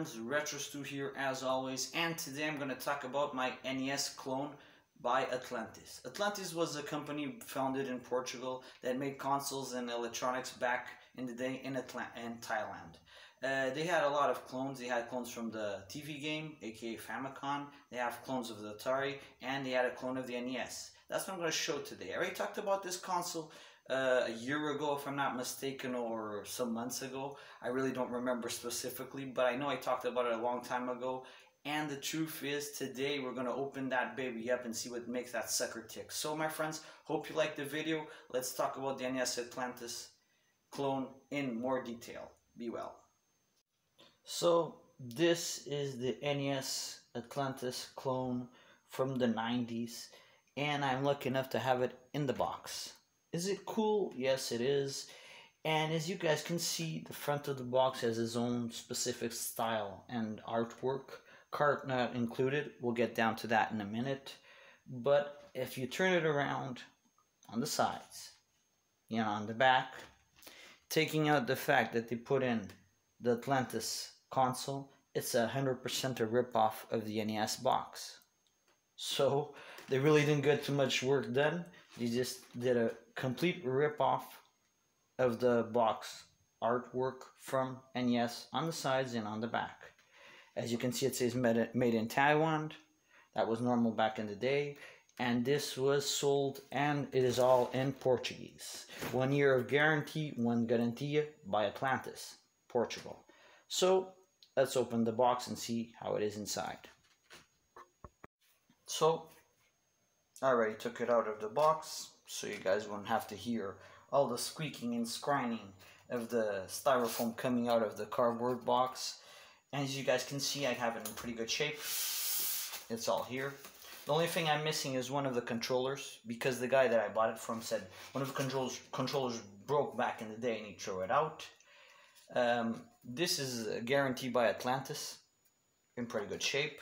friends, RetroStu here as always, and today I'm going to talk about my NES clone by Atlantis. Atlantis was a company founded in Portugal that made consoles and electronics back in the day in Thailand. They had a lot of clones. They had clones from the TV game, aka Famicom. They have clones of the Atari, and they had a clone of the NES. That's what I'm going to show today. I already talked about this console a year ago, if I'm not mistaken, or some months ago. I really don't remember specifically, but I know I talked about it a long time ago. And the truth is, today we're going to open that baby up and see what makes that sucker tick. So my friends, hope you liked the video. Let's talk about the NES Atlantis clone in more detail. Be well. So this is the NES Atlantis clone from the 90s, and I'm lucky enough to have it in the box. Is it cool? Yes, it is. And as you guys can see, the front of the box has its own specific style and artwork. Cart not included. We'll get down to that in a minute. But if you turn it around on the sides, on the back, taking out the fact that they put in the Atlantis console, it's 100% a rip-off of the NES box. So they really didn't get too much work done. They just did a complete rip-off of the box artwork from NES on the sides and on the back. As you can see, it says made in Taiwan. That was normal back in the day. And this was sold, and it is all in Portuguese. 1 year of guarantee, one garantia by Atlantis, Portugal. So let's open the box and see how it is inside. So I already took it out of the box, so you guys won't have to hear all the squeaking and scrying of the styrofoam coming out of the cardboard box. And as you guys can see, I have it in pretty good shape. It's all here. The only thing I'm missing is one of the controllers, because the guy that I bought it from said one of the controllers broke back in the day and he threw it out. This is a guarantee by Atlantis, in pretty good shape.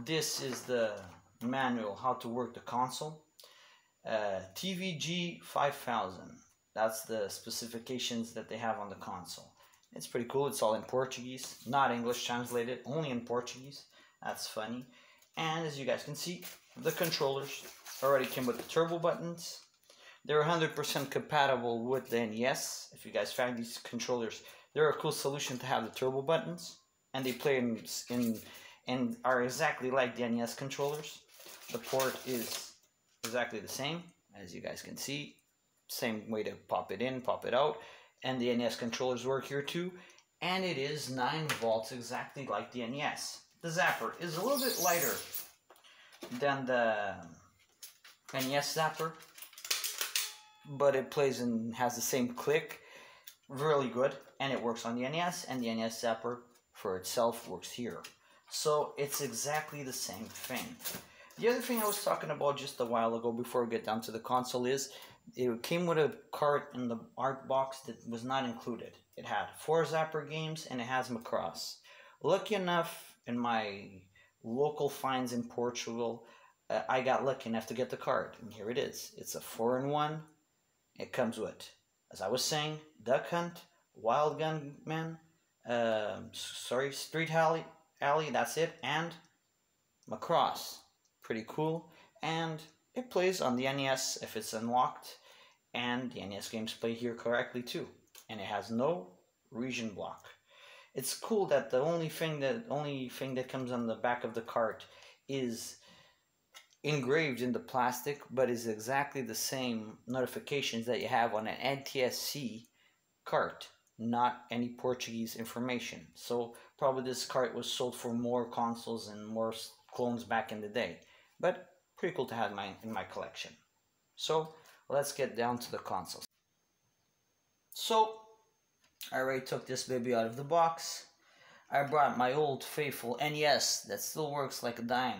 This is the manual how to work the console. TVG 5000, that's the specifications that they have on the console. It's pretty cool. It's all in Portuguese, not English translated, only in Portuguese. That's funny. And as you guys can see, the controllers already came with the turbo buttons. They're 100% compatible with the NES. If you guys find these controllers, they're a cool solution to have the turbo buttons, and they play in and are exactly like the NES controllers. The port is exactly the same, as you guys can see. Same way to pop it in, pop it out. And the NES controllers work here too. And it is 9 volts, exactly like the NES. The zapper is a little bit lighter than the NES zapper, but it plays and has the same click. Really good. And it works on the NES, and the NES zapper for itself works here. So it's exactly the same thing. The other thing I was talking about just a while ago before we get down to the console is it came with a cart in the art box that was not included. It had 4 Zapper games and it has Macross. Lucky enough, in my local finds in Portugal, I got lucky enough to get the cart, and here it is. It's a 4-in-1. It comes with, as I was saying, Duck Hunt, Wild Gunman, Street Alley, that's it, and Macross. Pretty cool. And it plays on the NES if it's unlocked, and the NES games play here correctly too. And it has no region block. It's cool that the only thing that comes on the back of the cart is engraved in the plastic, but is exactly the same notifications that you have on an NTSC cart, not any Portuguese information. So probably this cart was sold for more consoles and more clones back in the day, but pretty cool to have in my collection. So let's get down to the consoles. So I already took this baby out of the box. I brought my old faithful NES that still works like a dime,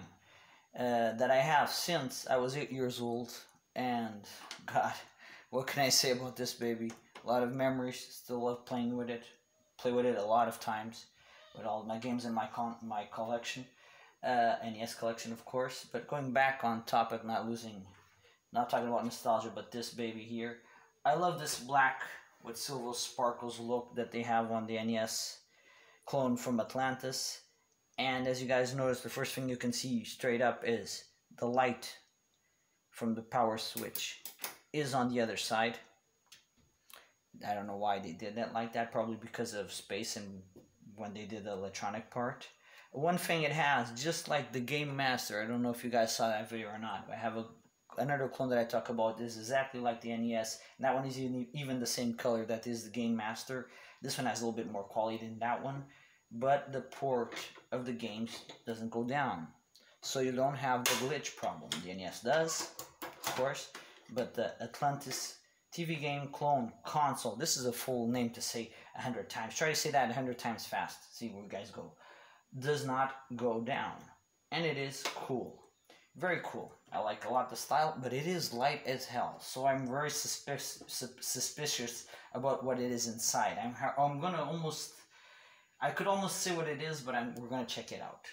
that I have since I was 8 years old. And God, what can I say about this baby? A lot of memories. Still love playing with it. Play with it a lot of times with all my games in my collection. NES collection, of course. But going back on topic, not talking about nostalgia, but this baby here. I love this black with silver sparkles look that they have on the NES. clone from Atlantis. And as you guys notice, the first thing you can see straight up is the light from the power switch is on the other side. I don't know why they did that like that, probably because of space and when they did the electronic part. One thing it has, just like the Game Master, I don't know if you guys saw that video or not, I have another clone that I talk about is exactly like the NES, and that one is even the same color that is the Game Master. This one has a little bit more quality than that one, but the port of the games doesn't go down, so you don't have the glitch problem. The NES does, of course, but the Atlantis TV game clone console, this is a full name to say 100 times. Try to say that 100 times fast, see where you guys go. Does not go down, and it is cool. Very cool. I like a lot the style, but it is light as hell, so I'm very suspicious about what it is inside. I'm gonna almost, I could almost say what it is, but we're gonna check it out.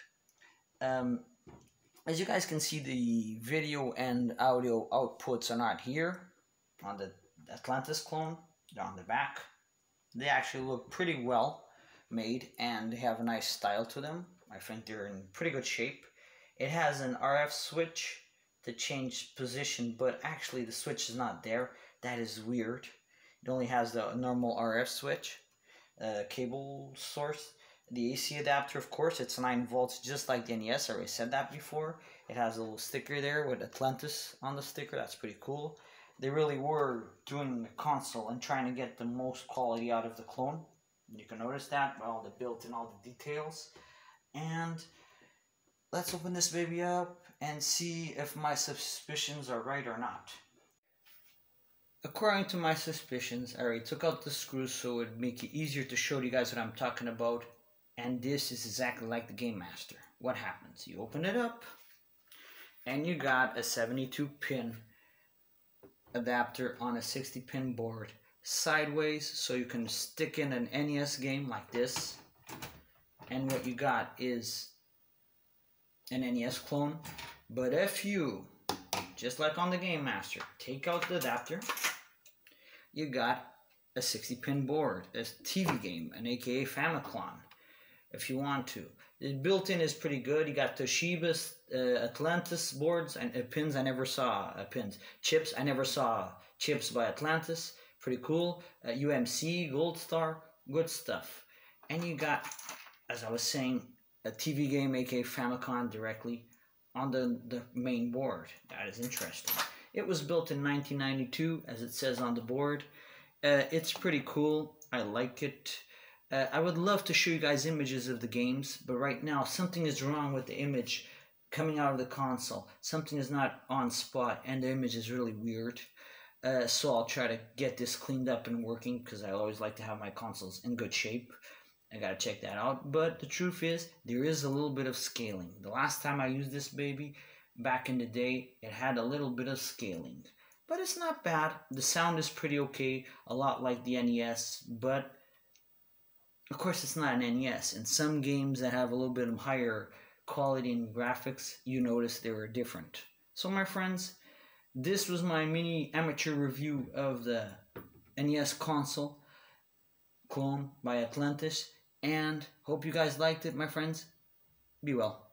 As you guys can see, the video and audio outputs are not here on the Atlantis clone. They're on the back. They actually look pretty well made, and they have a nice style to them. I think they're in pretty good shape. It has an RF switch to change position, but actually the switch is not there. That is weird. It only has the normal RF switch, cable source. The AC adapter, of course, it's 9 volts, just like the NES. I already said that before. It has a little sticker there with Atlantis on the sticker. That's pretty cool. They really were doing the console and trying to get the most quality out of the clone. You can notice that by all the built in all the details. And let's open this baby up and see if my suspicions are right or not. According to my suspicions, I already took out the screws so it would make it easier to show you guys what I'm talking about. And this is exactly like the Game Master. What happens? You open it up and you got a 72-pin adapter on a 60-pin board sideways, so you can stick in an NES game like this, and what you got is an NES clone. But if you, just like on the Game Master, take out the adapter, you got a 60-pin board, a TV game, an aka Famicom, if you want to. The built-in is pretty good. You got Toshiba's Atlantis boards and pins. I never saw pins. Chips, I never saw chips by Atlantis. Pretty cool. UMC, Gold Star, good stuff. And you got, as I was saying, a TV game, aka Famicom, directly on the main board. That is interesting. It was built in 1992, as it says on the board. It's pretty cool. I like it. I would love to show you guys images of the games, but right now something is wrong with the image coming out of the console. Something is not on spot, and the image is really weird. So I'll try to get this cleaned up and working, because I always like to have my consoles in good shape. I gotta check that out. But the truth is, there is a little bit of scaling. The last time I used this baby, back in the day, it had a little bit of scaling. But it's not bad. The sound is pretty okay, a lot like the NES, but of course it's not an NES. In some games that have a little bit of higher quality in graphics, you notice they were different. So my friends, this was my mini amateur review of the NES console clone by Atlantis, and hope you guys liked it, my friends. Be well.